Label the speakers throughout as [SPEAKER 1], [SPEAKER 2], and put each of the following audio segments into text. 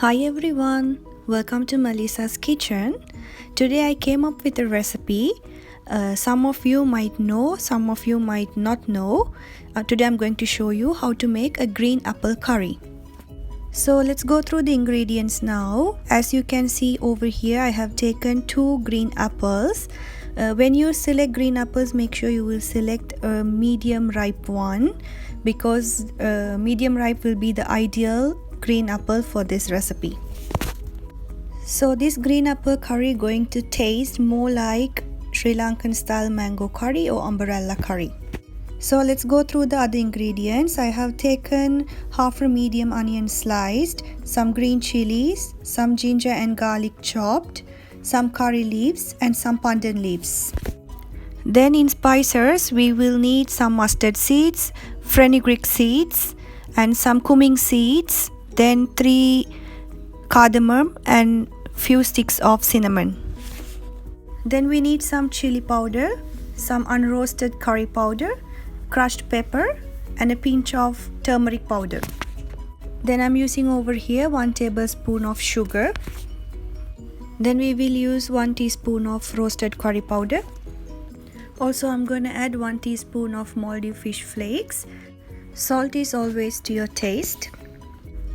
[SPEAKER 1] Hi everyone, welcome to Melissa's kitchen. Today I came up with a recipe. Some of you might know, some of you might not know. Today I'm going to show you how to make a green apple curry. So let's go through the ingredients now. As you can see over here, I have taken 2 green apples. When you select green apples, make sure you will select a medium ripe one, because medium ripe will be the ideal green apple for this recipe. So this green apple curry going to taste more like Sri Lankan style mango curry or umbrella curry. So let's go through the other ingredients. I have taken half a medium onion sliced, some green chilies, some ginger and garlic chopped, some curry leaves and some pandan leaves. Then in spices we will need some mustard seeds, fenugreek seeds and some cumin seeds, then 3 cardamom and few sticks of cinnamon. Then we need some chili powder, some unroasted curry powder, crushed pepper and a pinch of turmeric powder. Then I'm using over here 1 tablespoon of sugar. Then we will use 1 teaspoon of roasted curry powder. Also I'm going to add 1 teaspoon of moldy fish flakes. Salt is always to your taste.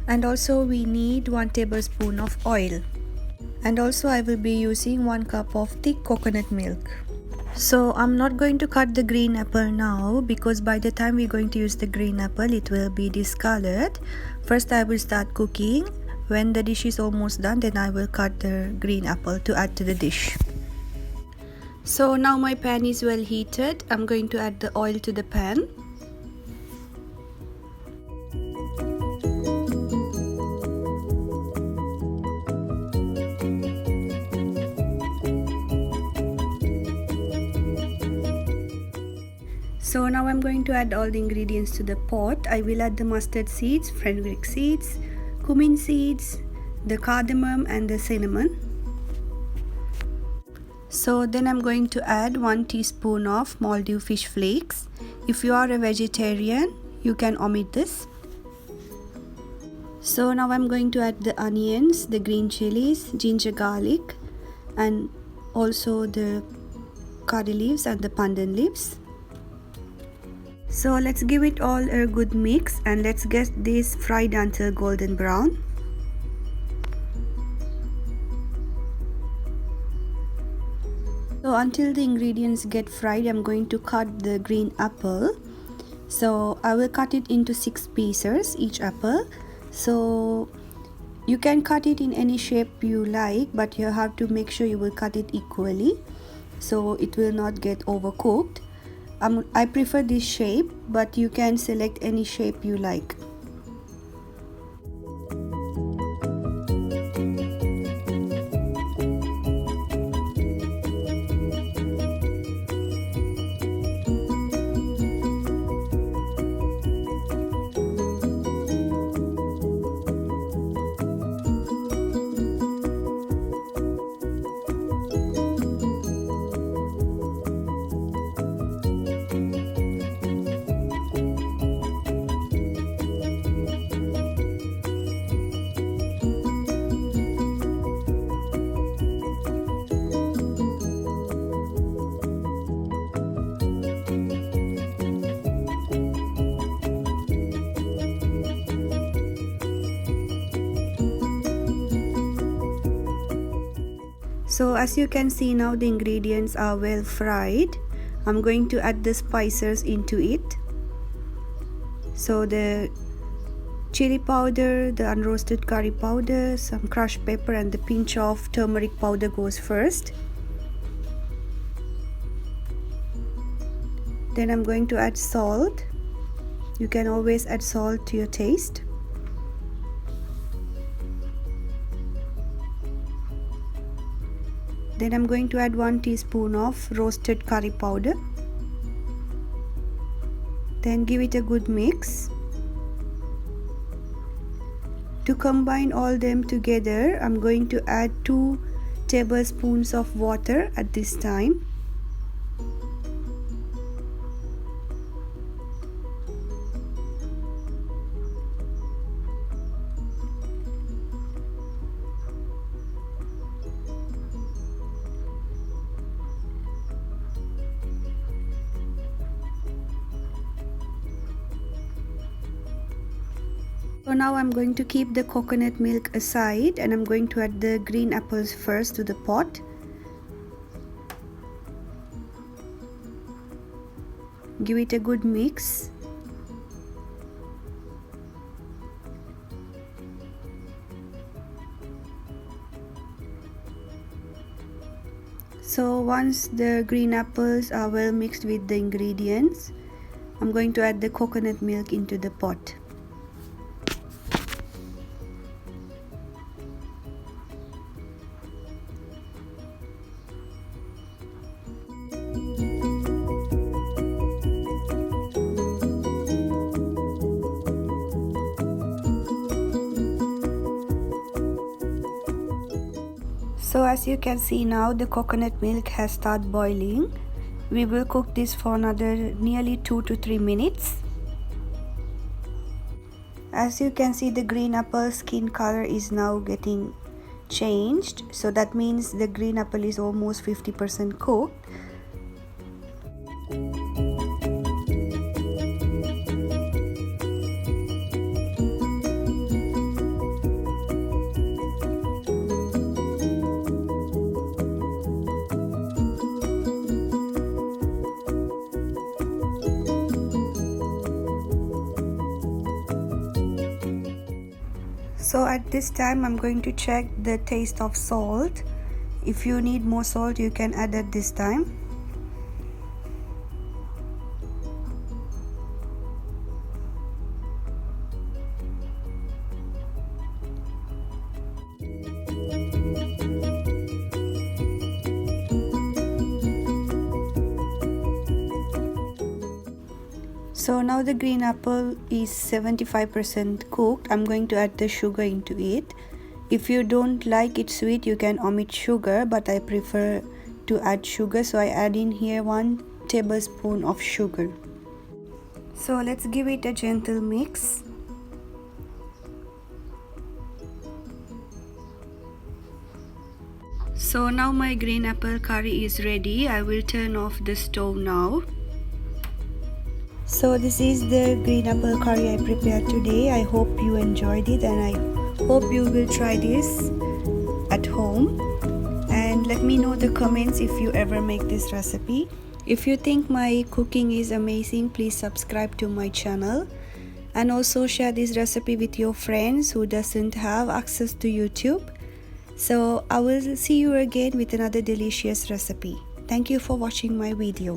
[SPEAKER 1] And also we need 1 tablespoon of oil. And also I will be using 1 cup of thick coconut milk. So I'm not going to cut the green apple now, because by the time we're going to use the green apple it will be discolored. First I will start cooking. When the dish is almost done, then I will cut the green apple to add to the dish. So now my pan is well heated. I'm going to add the oil to the pan. So now I'm going to add all the ingredients to the pot. I will add the mustard seeds, fenugreek seeds, cumin seeds, the cardamom and the cinnamon. So then I'm going to add 1 teaspoon of moldy fish flakes. If you are a vegetarian, you can omit this. So now I'm going to add the onions, the green chilies, ginger garlic and also the curry leaves and the pandan leaves. So let's give it all a good mix and let's get this fried until golden brown. So until the ingredients get fried, I'm going to cut the green apple. So I will cut it into 6 pieces, each apple. So you can cut it in any shape you like, but you have to make sure you will cut it equally so it will not get overcooked. I prefer this shape, but you can select any shape you like. So as you can see now, the ingredients are well fried. I'm going to add the spices into it. So the chili powder, the unroasted curry powder, some crushed pepper and the pinch of turmeric powder goes first. Then I'm going to add salt. You can always add salt to your taste. Then I'm going to add 1 teaspoon of roasted curry powder. Then give it a good mix. To combine all them together, I'm going to add 2 tablespoons of water at this time. So now I'm going to keep the coconut milk aside and I'm going to add the green apples first to the pot. Give it a good mix. So once the green apples are well mixed with the ingredients, I'm going to add the coconut milk into the pot. So as you can see now, the coconut milk has started boiling. We will cook this for another nearly 2 to 3 minutes. As you can see, the green apple skin color is now getting changed. So that means the green apple is almost 50% cooked. So at this time I'm going to check the taste of salt. If you need more salt, you can add at this time. So now the green apple is 75% cooked. I'm going to add the sugar into it. If you don't like it sweet, you can omit sugar, but I prefer to add sugar, so I add in here 1 tablespoon of sugar. So let's give it a gentle mix. So now my green apple curry is ready. I will turn off the stove now. So this is the green apple curry I prepared today. I hope you enjoyed it and I hope you will try this at home. And let me know the comments if you ever make this recipe. If you think my cooking is amazing, please subscribe to my channel. And also share this recipe with your friends who doesn't have access to YouTube. So I will see you again with another delicious recipe. Thank you for watching my video.